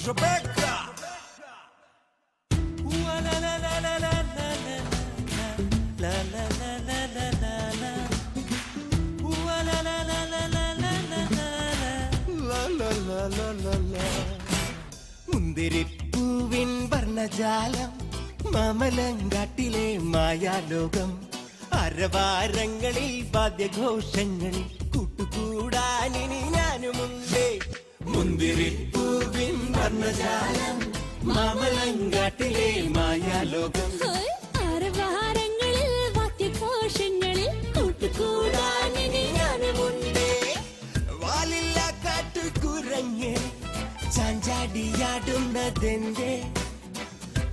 Rebecca. La la la la la la la la la la la la la la. La la la la la la la la la la la la la. മുന്തിരിപ്പൂവിൻ വർണ്ണജാലം മാമലങ്കാട്ടിലെ മായാലോകം അരവാരങ്ങളിൽ വാദ്യഘോഷങ്ങളിൽ കൂട്ടുകൂടാനിനി ഞാനുമുണ്ടേ മുന്തിരിപ്പൂവിൻ വർണ്ണജാലം മാമലങ്കാട്ടിലെ മായാലോകം അരവാരങ്ങളിൽ വാദ്യഘോഷങ്ങളിൽ കൂട്ടുകൂടാനിനി ഞാനുമുണ്ടേ വാലില്ല കാട്ടുകുരങ്ങേ ചാഞ്ചാടിയാടുന്നതെന്റെ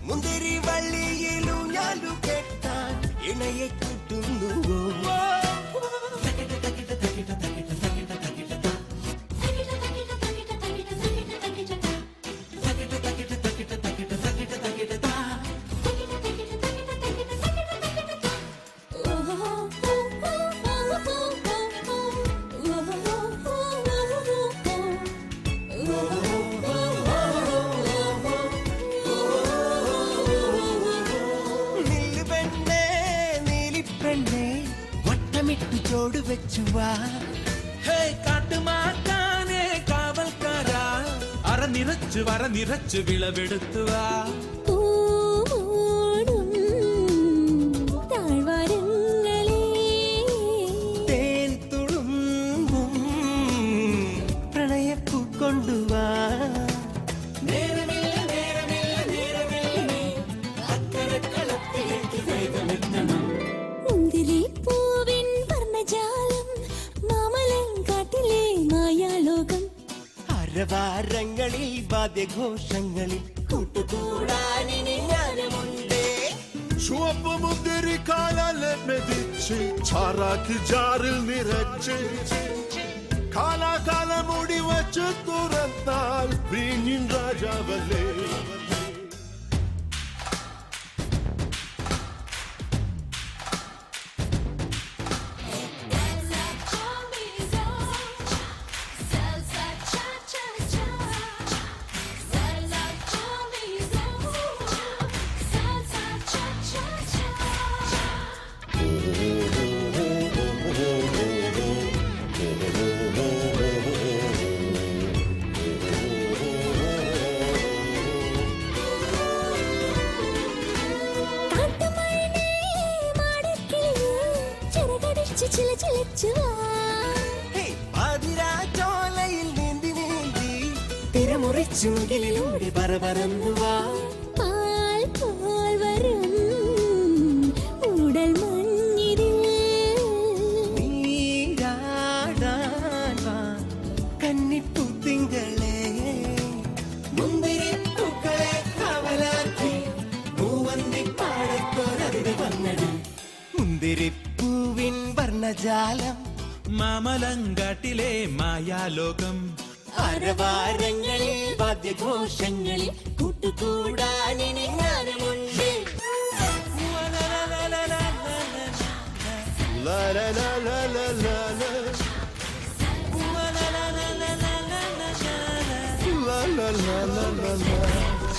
മുന്തിരി വള്ളിയിലൂഞ്ഞാലു കെട്ടാൻ ഇണയെ കൂട്ടുന്നുവോ വട്ടമിട്ടു ചോട് വെച്ചുവാ കാട്ടുമാക്കാനെ കാവൽക്കാരാ അറ നിറച്ചു വിളവെടുത്തുവാ തേൻ തുളുമ്പും പ്രണയപ്പൂ കൊണ്ടുവാ മുന്തിരിപ്പൂവിൻ വർണ്ണജാലം മാമലങ്കാട്ടിലെ മായാലോകം അരവാരങ്ങളിൽ വാദ്യഘോഷങ്ങളിൽ കൂട്ടുകൂടാനിനി ഞാനുമുണ്ടേ ചുവപ്പ് മുന്തിരി കാലാലെ മെതിച്ച് ചാറാക്കി ജാറിൽ നിറച്ച് കാലാകാലം മുടി വച്ച് തുറന്നാൽ വീഞ്ഞിൻ രാജാവല്ലേ പാതിരാച്ചോലയിൽ നീന്തി നീന്തി തിരമുറിച്ചുകിലൂടെ പറന്നുവാ പാൽ പോൽ വരും ഉടൽ മഞ്ഞിരിൽ നീരാടാൻ വാ കന്നിപ്പൂത്തിങ്കളെ മുന്തിരിപ്പൂക്കളെ കാവലാക്കി മൂവന്തിപ്പാടത്തോരവിടെ വന്നത് മുന്തിരിപ്പൂവിൻ വർണ്ണജാലം മാമലങ്കാട്ടിലെ മായാലോകം അരവാരങ്ങളിൽ വാദ്യഘോഷങ്ങളിൽ കൂട്ടുകൂടാനിനി ഞാനുമുണ്ട് la la la la la la la la la la la la la